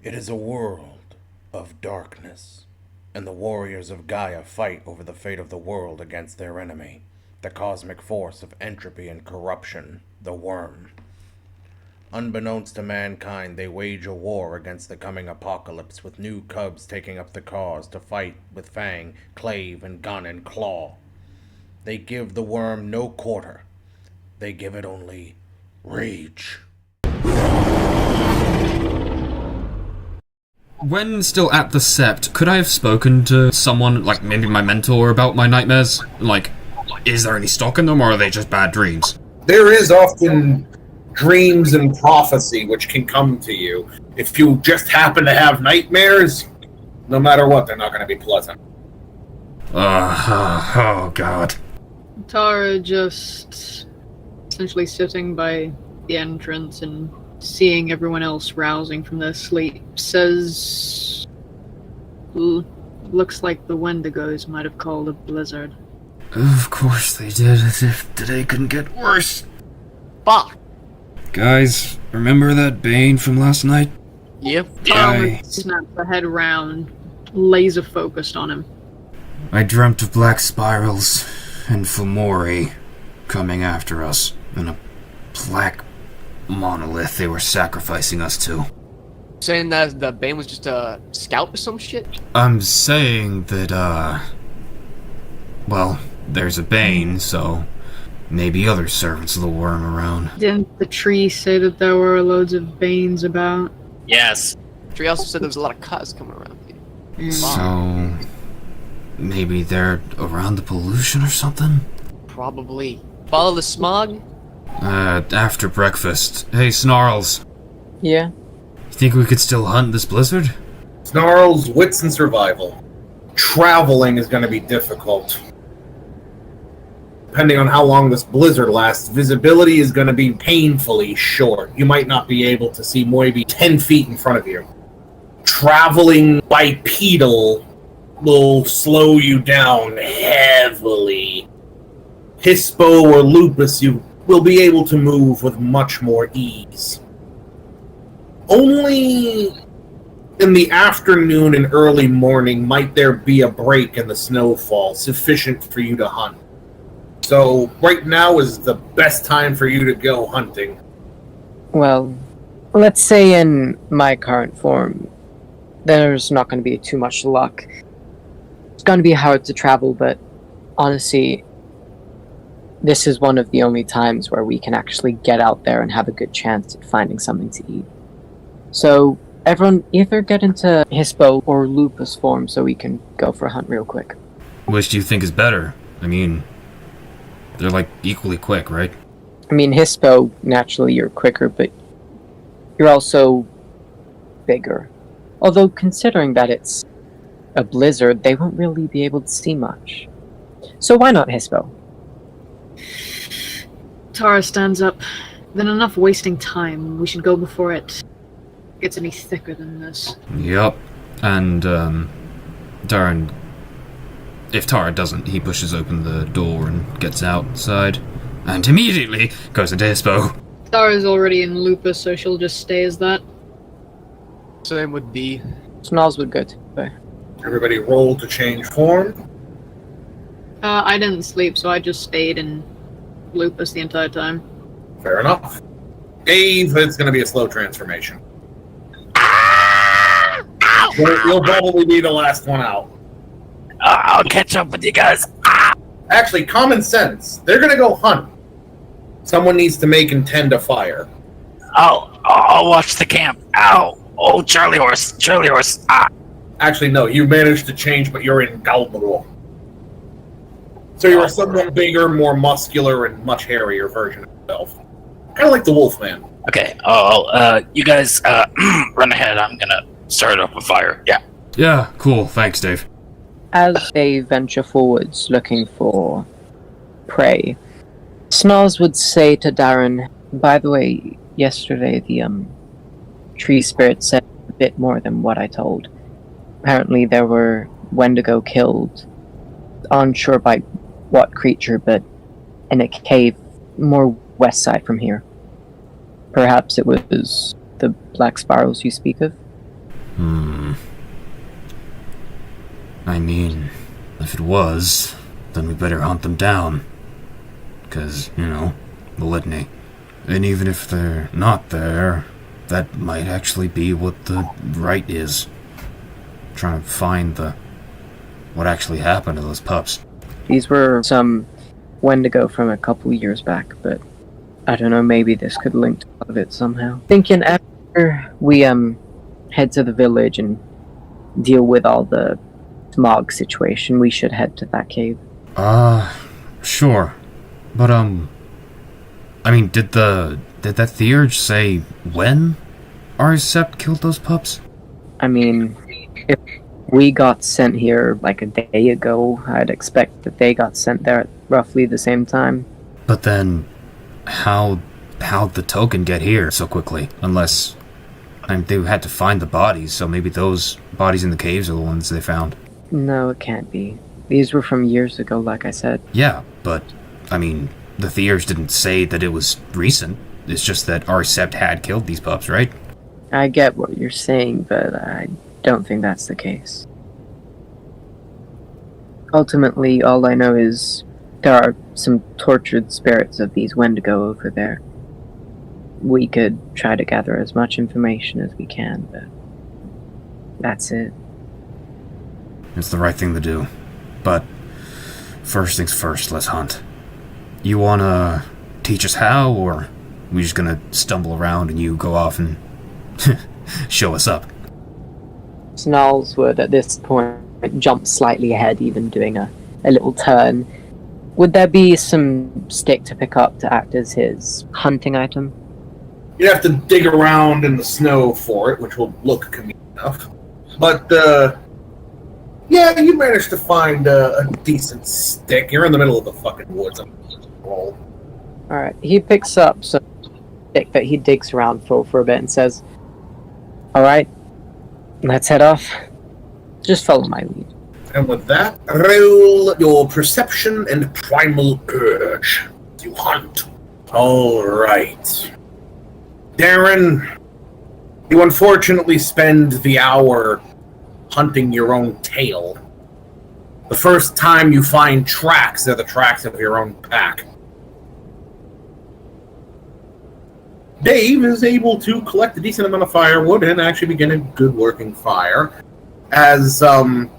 It is a world of darkness, and the warriors of Gaia fight over the fate of the world against their enemy, the cosmic force of entropy and corruption, the worm. Unbeknownst to mankind, they wage a war against the coming apocalypse, with new cubs taking up the cause to fight with fang, clave, and gun and claw. They give the worm no quarter. They give it only rage. When still at the Sept, could I have spoken to someone, like maybe my mentor, about my nightmares? Like, is there any stock in them, or are they just bad dreams? There is often dreams and prophecy which can come to you. If you just happen to have nightmares, no matter what, they're not going to be pleasant. Oh god. Tara just essentially sitting by the entrance and seeing everyone else rousing from their sleep, says, looks like the Wendigos might have called a blizzard. Of course they did, as if today couldn't get worse. Fuck. Guys, remember that Bane from last night? Yep. Tara snaps her head around, laser focused on him. I dreamt of black spirals and Fomori coming after us, and a black monolith they were sacrificing us to. Saying that the Bane was just a scout or some shit? I'm saying that, well, there's a Bane, so maybe other servants of the worm around. Didn't the tree say that there were loads of Banes about? Yes. Tree also said there was a lot of cuts coming around here. So maybe they're around the pollution or something? Probably. Follow the smog? After breakfast. Hey, Snarls. Yeah? You think we could still hunt this blizzard? Snarls, wits, and survival. Traveling is going to be difficult. Depending on how long this blizzard lasts, visibility is going to be painfully short. You might not be able to see maybe 10 feet in front of you. Traveling bipedal will slow you down heavily. Hispo or lupus, you will be able to move with much more ease. Only in the afternoon and early morning might there be a break in the snowfall sufficient for you to hunt. So right now is the best time for you to go hunting. Well, let's say in my current form, there's not going to be too much luck. It's going to be hard to travel, but honestly, this is one of the only times where we can actually get out there and have a good chance at finding something to eat. So, everyone either get into Hispo or Lupus form so we can go for a hunt real quick. Which do you think is better? I mean, they're like equally quick, right? I mean, Hispo, naturally you're quicker, but you're also bigger. Although, considering that it's a blizzard, they won't really be able to see much. So why not Hispo? Tara stands up. Then enough wasting time. We should go before it gets any thicker than this. Yup. And, Darren, if Tara doesn't, he pushes open the door and gets outside, and immediately goes into Hispo. Tara's already in Lupus, so she'll just stay as that. Same with D. Snarls would go too. Everybody roll to change form. I didn't sleep, so I just stayed in Lupus the entire time. Fair enough. Dave, it's going to be a slow transformation. You'll probably be the last one out. I'll catch up with you guys. Actually, common sense. They're going to go hunt. Someone needs to make and tend a fire. I'll watch the camp. Ow! Oh, Charlie horse. Actually, no, you managed to change, but you're in Galbro. So you're a somewhat bigger, more muscular, and much hairier version of yourself. Kind of like the Wolfman. Okay. You guys, run ahead. I'm gonna start up a fire. Yeah. Yeah, cool. Thanks, Dave. As they venture forwards looking for prey, Snarls would say to Darren, by the way, yesterday the tree spirit said a bit more than what I told. Apparently there were Wendigo killed, unsure by what creature, but in a cave more west side from here. Perhaps it was the black spirals you speak of? I mean, if it was, then we better hunt them down. 'Cause, the litany. And even if they're not there, that might actually be what the Rite is. Trying to find what actually happened to those pups. These were some Wendigo from a couple years back, but I don't know, maybe this could link to part of it somehow. Thinking after we head to the village and deal with all the smog situation, we should head to that cave. Sure. But I mean, did that Theurge say when our sept killed those pups? I mean, if we got sent here like a day ago, I'd expect that they got sent there at roughly the same time. But then, how'd the token get here so quickly? Unless, they had to find the bodies, so maybe those bodies in the caves are the ones they found. No, it can't be. These were from years ago, like I said. Yeah, but, the Theurge didn't say that it was recent. It's just that our sept had killed these pups, right? I get what you're saying, but I don't think that's the case. Ultimately, all I know is there are some tortured spirits of these Wendigo over there. We could try to gather as much information as we can, but that's it. It's the right thing to do. But first things first, let's hunt. You wanna teach us how, or we just gonna stumble around and you go off and show us up? Snarls would, at this point, jump slightly ahead, even doing a little turn. Would there be some stick to pick up to act as his hunting item? You'd have to dig around in the snow for it, which will look convenient enough. But, yeah, you managed to find a decent stick. You're in the middle of the fucking woods. Alright, he picks up some stick that he digs around for a bit and says, "Alright, let's head off. Just follow my lead." And with that, roll your perception and primal urge. You hunt. Alright. Darren, you unfortunately spend the hour hunting your own tail. The first time you find tracks, they're the tracks of your own pack. Dave is able to collect a decent amount of firewood and actually begin a good working fire. As,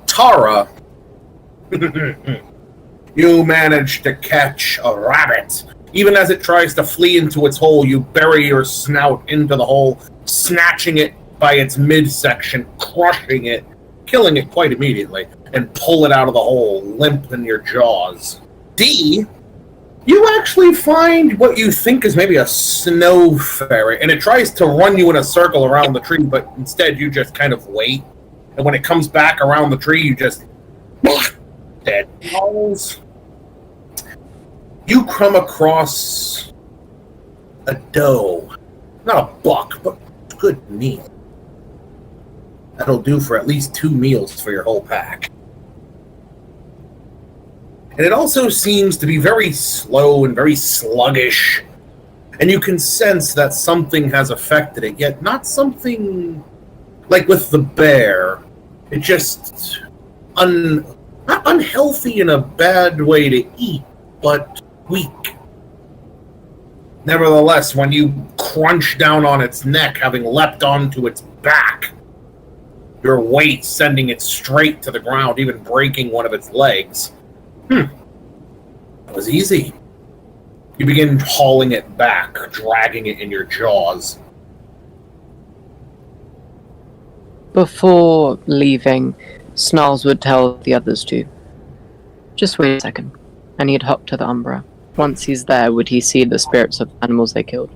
Tara, you manage to catch a rabbit. Even as it tries to flee into its hole, you bury your snout into the hole, snatching it by its midsection, crushing it, killing it quite immediately, and pull it out of the hole, limp in your jaws. D, you actually find what you think is maybe a snow fairy, and it tries to run you in a circle around the tree, but instead you just kind of wait. And when it comes back around the tree, you just... dead balls. You come across a doe. Not a buck, but good meat. That'll do for at least 2 meals for your whole pack. And it also seems to be very slow and very sluggish. And you can sense that something has affected it, yet not something like with the bear. It just not unhealthy in a bad way to eat, but weak. Nevertheless, when you crunch down on its neck, having leapt onto its back, your weight sending it straight to the ground, even breaking one of its legs. That was easy. You begin hauling it back, dragging it in your jaws. Before leaving, Snarls would tell the others to just wait a second, and he'd hop to the Umbra. Once he's there, would he see the spirits of the animals they killed?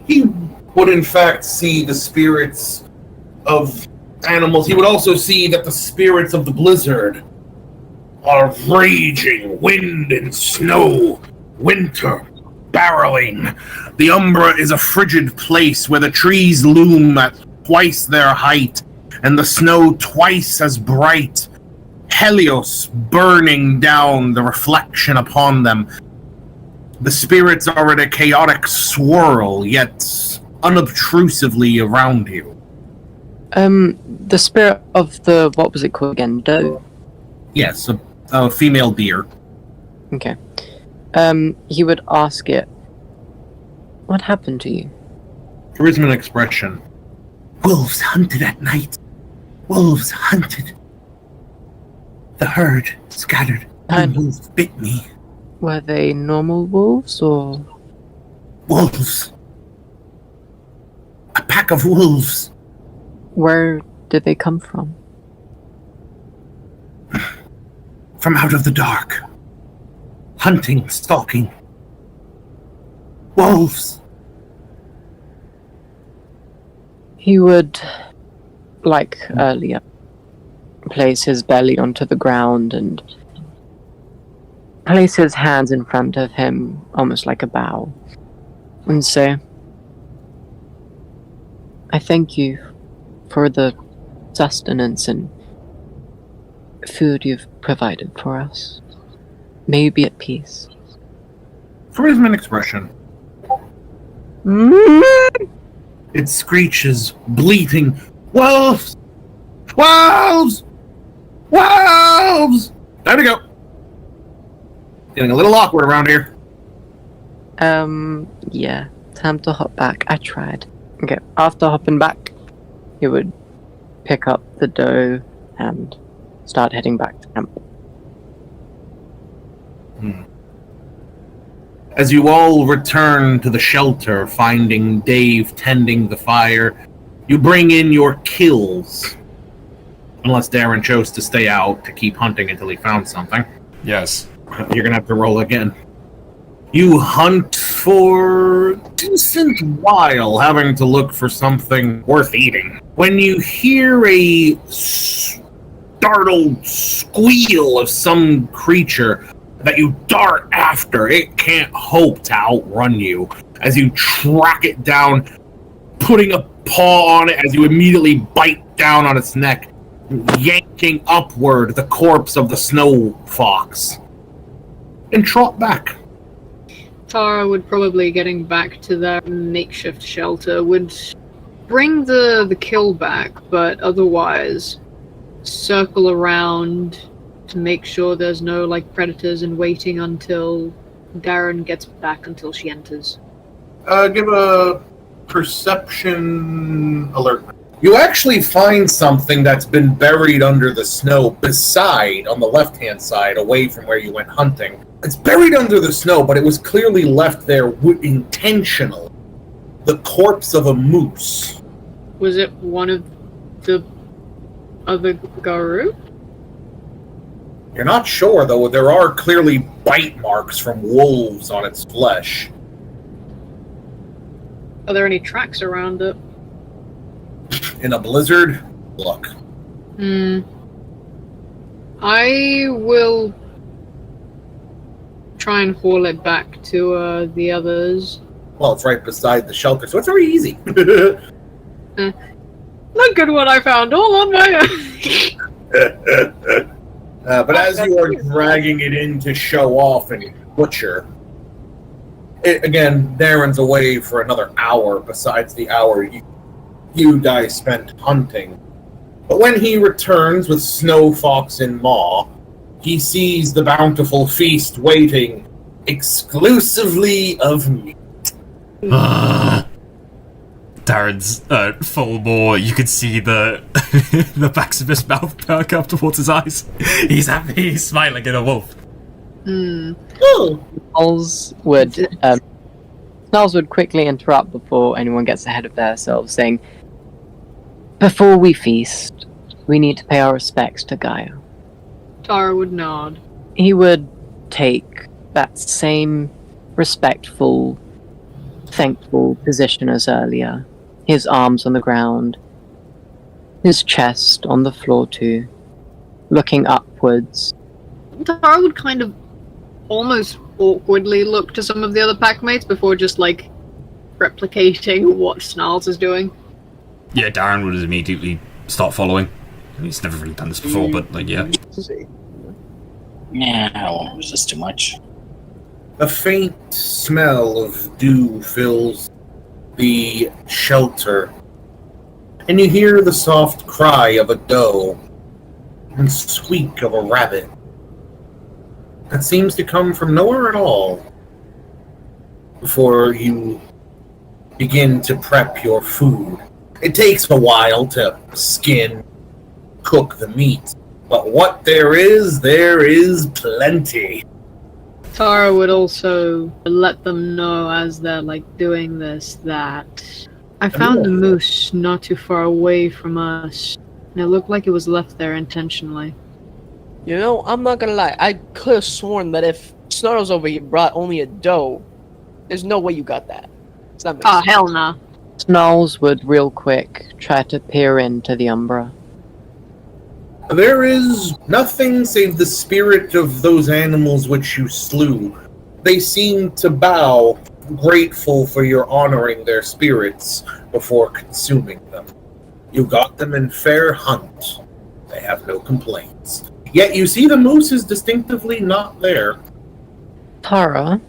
He would in fact see the spirits of animals. He would also see that the spirits of the blizzard are raging, wind and snow, winter, barreling. The Umbra is a frigid place where the trees loom at twice their height, and the snow twice as bright. Helios burning down, the reflection upon them. The spirits are in a chaotic swirl, yet unobtrusively around you. The spirit of the, what was it called again? Doe? Yes, a female deer. Okay. He would ask it, what happened to you? Charisma and expression. Wolves hunted at night. Wolves hunted. The herd scattered, and wolves bit me. Were they normal wolves, or? Wolves. A pack of wolves. Where did they come from? From out of the dark. Hunting, stalking. Wolves. He would, like earlier, place his belly onto the ground and place his hands in front of him, almost like a bow, and say, I thank you for the sustenance and food you've provided for us. May you be at peace. Charisma and expression. It screeches, bleating, Wolves! Wolves! Wolves! Time to go. Getting a little awkward around here. Yeah. Time to hop back. I tried. Okay, after hopping back, he would pick up the dough and start heading back to camp. As you all return to the shelter, finding Dave tending the fire, you bring in your kills. Unless Darren chose to stay out to keep hunting until he found something. Yes. You're gonna have to roll again. You hunt for a decent while, having to look for something worth eating. When you hear a startled squeal of some creature that you dart after, it can't hope to outrun you. As you track it down, putting a paw on it as you immediately bite down on its neck, yanking upward the corpse of the snow fox. And trot back. Tara would probably, getting back to their makeshift shelter, would bring the kill back, but otherwise circle around to make sure there's no like predators and waiting until Darren gets back until she enters. Give a perception alert. You actually find something that's been buried under the snow beside, on the left-hand side, away from where you went hunting. It's buried under the snow, but it was clearly left there intentional. The corpse of a moose. Was it one of the other Garu? You're not sure, though. There are clearly bite marks from wolves on its flesh. Are there any tracks around it? In a blizzard? Look. I will try and haul it back to the others. Well, it's right beside the shelter, so it's very easy. Look at what I found all on my own. But as you are dragging it in to show off and butcher, again, Darren's away for another hour besides the hour you guys spent hunting. But when he returns with Snow Fox in maw, he sees the bountiful feast waiting exclusively of meat. Darren's full bore. You could see the the backs of his mouth perk up towards his eyes. He's happy. He's smiling at a wolf. Snarls would quickly interrupt before anyone gets ahead of themselves, saying, before we feast, we need to pay our respects to Gaia. Tara would nod. He would take that same respectful, thankful position as earlier. His arms on the ground, his chest on the floor too, looking upwards. Tara would kind of almost awkwardly look to some of the other packmates before just like replicating what Snarls is doing. Yeah, Darren would immediately start following. He's never really done this before, but like, yeah. Yeah, I won't resist too much. A faint smell of dew fills the shelter, and you hear the soft cry of a doe and squeak of a rabbit that seems to come from nowhere at all before you begin to prep your food. It takes a while to skin, cook the meat, but what there is plenty. Tara would also let them know as they're doing this that I found the moose not too far away from us, and it looked like it was left there intentionally. You know, I'm not gonna lie. I could have sworn that if Snarls over here brought only a doe, there's no way you got that. Does that make sense? Hell nah. Snarls would real quick try to peer into the Umbra. There is nothing save the spirit of those animals which you slew. They seem to bow, grateful for your honoring their spirits before consuming them. You got them in fair hunt. They have no complaints. Yet you see the moose is distinctively not there. Tara,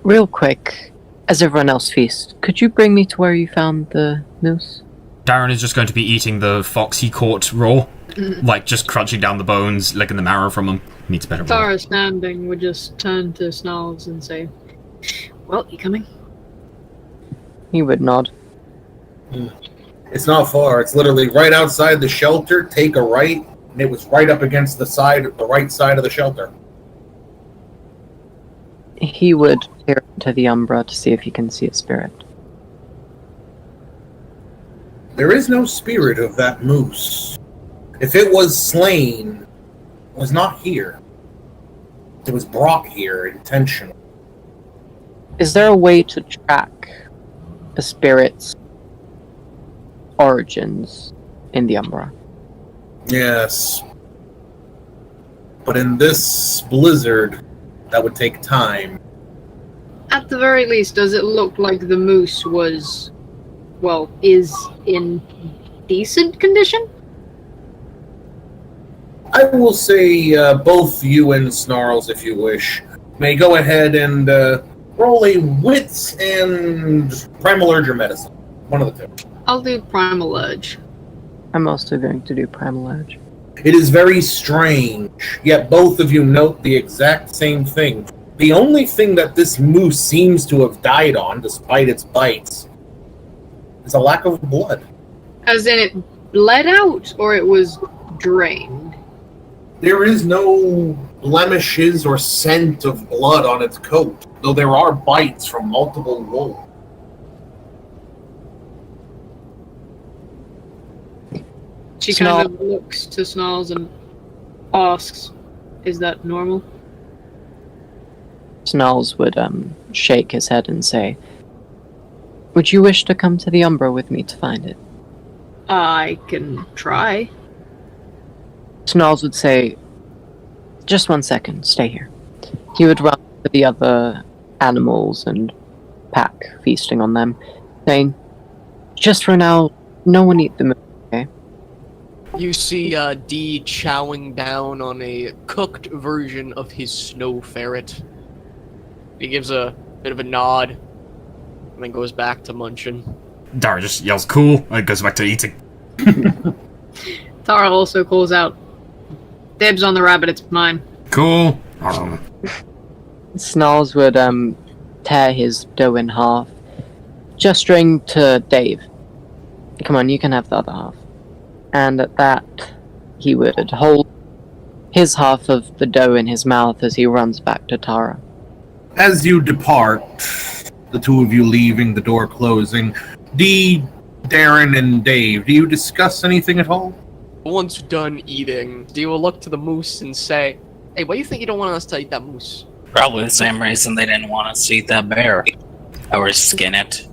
real quick, as everyone else feasts, could you bring me to where you found the moose? Darren is just going to be eating the fox he caught raw. Just crunching down the bones, licking the marrow from them. Needs better. Tara standing would just turn to Snarls and say, "Well, you coming?" He would nod. It's not far. It's literally right outside the shelter. Take a right, and it was right up against the right side of the shelter. He would peer into the Umbra to see if he can see a spirit. There is no spirit of that moose. If it was slain, it was not here. It was brought here intentionally. Is there a way to track the spirit's origins in the Umbra? Yes. But in this blizzard, that would take time. At the very least, does it look like the moose is in decent condition? I will say both you and Snarls, if you wish, may go ahead and roll a wits and primal urge or medicine. One of the two. I'll do Primal Urge. I'm also going to do Primal Urge. It is very strange, yet both of you note the exact same thing. The only thing that this moose seems to have died on, despite its bites, is a lack of blood. As in it bled out, or it was drained? There is no blemishes or scent of blood on its coat, though there are bites from multiple wolves. She kind of looks to Snarls and asks, "Is that normal?" Snarls would shake his head and say, "Would you wish to come to the Umbra with me to find it?" I can try. Snarls would say, "Just 1 second, stay here." He would run to the other animals and pack, feasting on them, saying, "Just for now, no one eat the moose, okay?" You see D chowing down on a cooked version of his snow ferret. He gives a bit of a nod, and then goes back to munching. Darren just yells, "Cool," and goes back to eating. Tara also calls out, "Dibs on the rabbit, it's mine." Cool. Snarls would tear his dough in half, gesturing to Dave. "Come on, you can have the other half." And at that, he would hold his half of the dough in his mouth as he runs back to Tara. As you depart, the two of you leaving, the door closing, Dee, Darren, and Dave, do you discuss anything at all? Once done eating, D will look to the moose and say, "Hey, why do you think you don't want us to eat that moose?" Probably the same reason they didn't want us to eat that bear. Or skin it.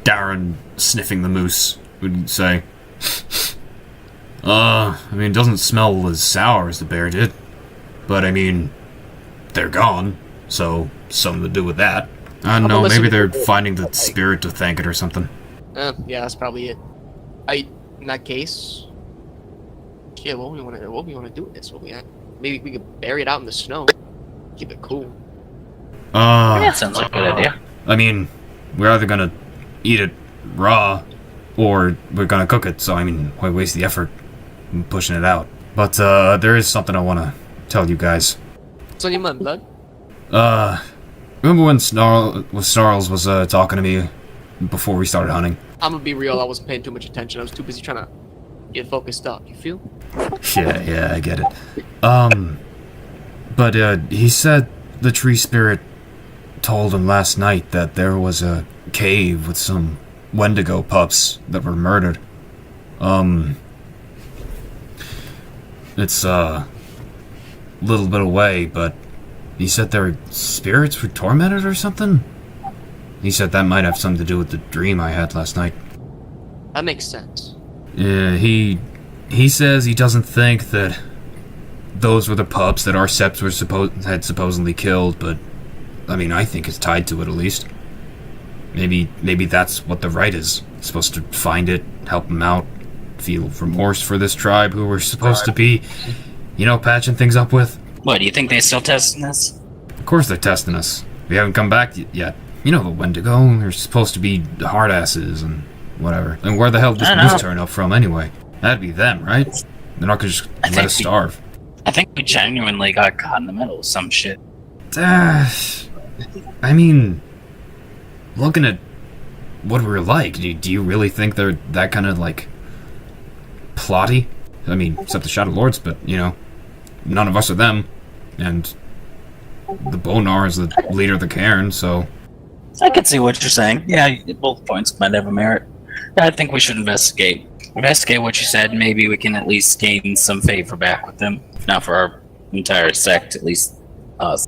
Darren, sniffing the moose, would say, it doesn't smell as sour as the bear did. But, they're gone, so something to do with that. I don't know, maybe they're finding the spirit to thank it or something. Yeah, that's probably it. In that case, yeah, what we want to do with this? Maybe we could bury it out in the snow, keep it cool. That sounds like a good idea. We're either gonna eat it raw, or we're gonna cook it, so I mean, why waste the effort in pushing it out? But, there is something I wanna tell you guys. What's on your mind, blood? Remember when Snarls was, talking to me before we started hunting? I'm gonna be real, I wasn't paying too much attention. I was too busy trying to get focused up. You feel? Yeah, I get it. But, he said the tree spirit told him last night that there was a cave with some Wendigo pups that were murdered. It's a little bit away, but he said their spirits were tormented or something? He said that might have something to do with the dream I had last night. That makes sense. Yeah, he says he doesn't think that those were the pups that our seps had supposedly killed, but I mean, I think it's tied to it at least. Maybe that's what the Rite is. It's supposed to find it, help them out, feel remorse for this tribe who we're supposed to be, patching things up with. What, do you think they're still testing this? Of course they're testing us. We haven't come back yet. You know the Wendigo, they're supposed to be hard asses and whatever. And where the hell did this turn up from anyway? That'd be them, right? They're not gonna just let us starve. I think we genuinely got caught in the middle of some shit. I mean, looking at what we're like, do you really think they're that kind of, plotty? I mean, except the Shadow Lords, but, none of us are them. And the Bonar is the leader of the Cairn, so... I can see what you're saying. Yeah, both points might have a merit. I think we should investigate. Investigate what you said. Maybe we can at least gain some favor back with them. If not for our entire sect, at least us.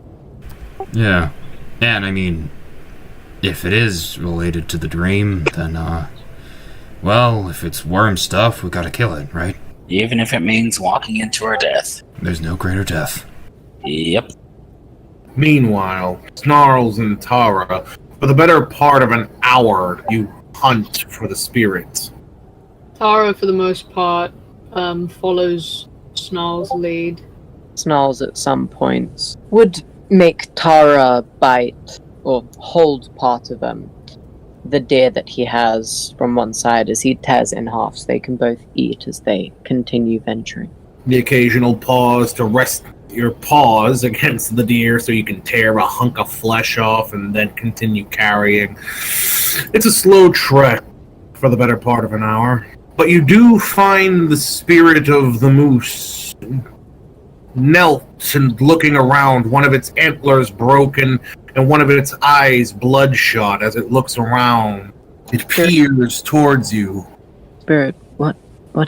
Yeah. And, I mean, if it is related to the dream, then, if it's worm stuff, we gotta kill it, right? Even if it means walking into our death. There's no greater death. Yep. Meanwhile, Snarls and Tara, for the better part of an hour, you hunt for the spirits. Tara, for the most part, follows Snarl's lead. Snarls at some points would make Tara bite or hold part of the deer that he has from one side as he tears it in half so they can both eat as they continue venturing. The occasional pause to rest your paws against the deer so you can tear a hunk of flesh off and then continue carrying. It's a slow trek for the better part of an hour, but you do find the spirit of the moose knelt and looking around, one of its antlers broken and one of its eyes bloodshot as it looks around. It peers towards you. Spirit, what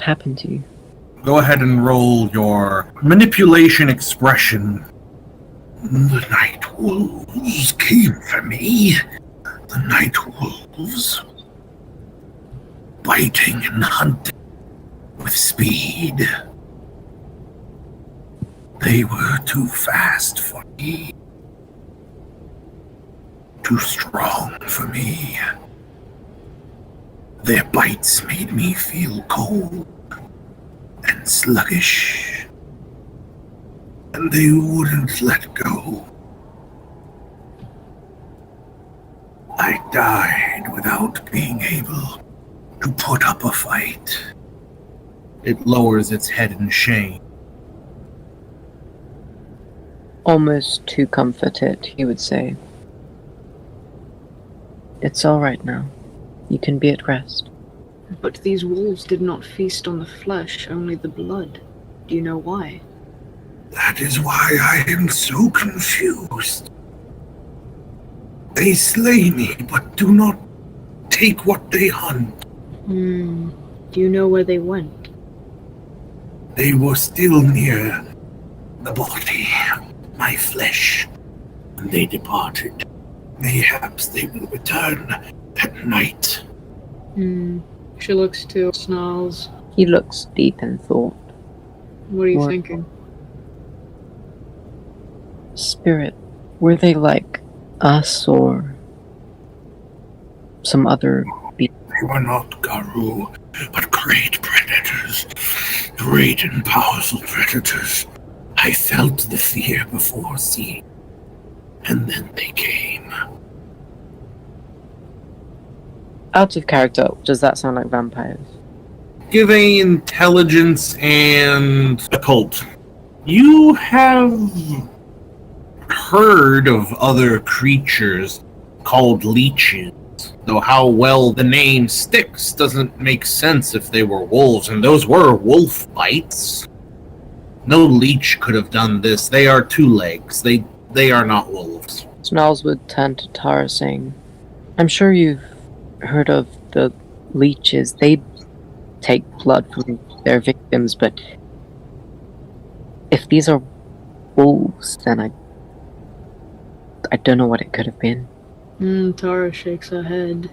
happened to you? Go ahead and roll your manipulation expression. The night wolves came for me. The night wolves. Biting and hunting with speed. They were too fast for me. Too strong for me. Their bites made me feel cold and sluggish, and they wouldn't let go. I died without being able to put up a fight. It lowers its head in shame. Almost too comforted, he would say. It's all right now. You can be at rest. But these wolves did not feast on the flesh, only the blood. Do you know why? That is why I am so confused. They slay me, but do not take what they hunt. Do you know where they went? They were still near the body, my flesh, and they departed. Mayhaps they will return at night. She looks to Snarls. He looks deep in thought. What are you thinking? Spirit, were they like us or some other beast? They were not Garou, but great predators. Great and powerful predators. I felt the fear before seeing, and then they came. out of character, does that sound like vampires? Give a intelligence and occult. You have heard of other creatures called leeches, though how well the name sticks doesn't make sense if they were wolves, and those were wolf bites. No leech could have done this. They are two legs. They are not wolves. Snarls would turn to Tara, saying, I'm sure you've heard of the leeches. They take blood from their victims, but if these are wolves, then I don't know what it could have been. Tara shakes her head.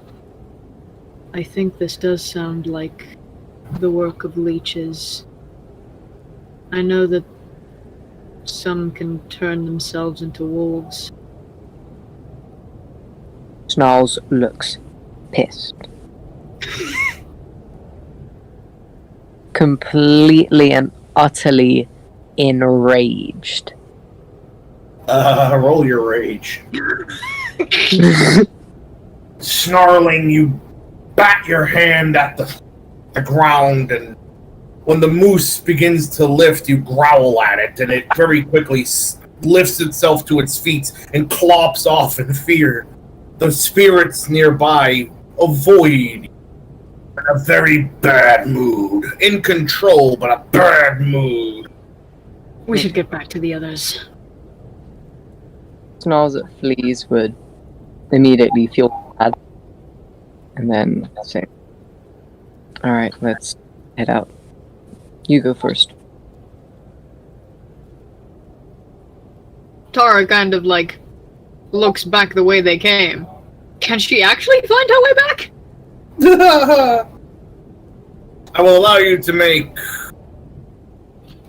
I think this does sound like the work of leeches. I know that some can turn themselves into wolves. Snarls looks pissed. Completely and utterly enraged. Roll your rage. Snarling, you bat your hand at the ground, and when the moose begins to lift, you growl at it, and it very quickly lifts itself to its feet and clops off in fear. The spirits nearby avoid in a very bad mood. In control, but a bad mood. We should get back to the others. Snarls that flees would immediately feel bad and then say, alright, let's head out. You go first. Tara kind of like looks back the way they came. Can she actually find her way back? I will allow you to make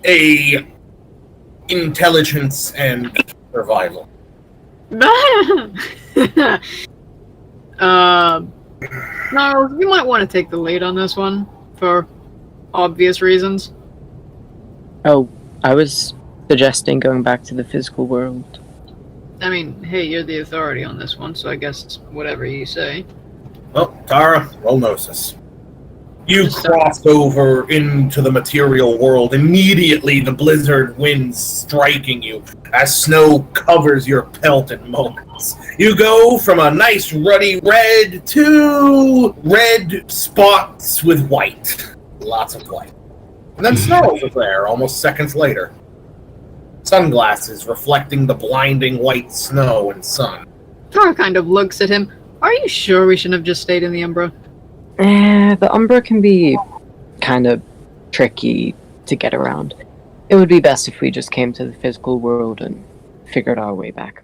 a intelligence and survival. Gnarls, you might want to take the lead on this one for obvious reasons. Oh, I was suggesting going back to the physical world. I mean, hey, you're the authority on this one, so I guess whatever you say. Well, Tara, roll Gnosis. You cross over into the material world. Immediately, the blizzard winds striking you as snow covers your pelt in moments. You go from a nice ruddy red to red spots with white. Lots of white. And then snow is there almost seconds later. Sunglasses reflecting the blinding white snow and sun. Tara kind of looks at him. Are you sure we shouldn't have just stayed in the Umbra? The Umbra can be kind of tricky to get around. It would be best if we just came to the physical world and figured our way back.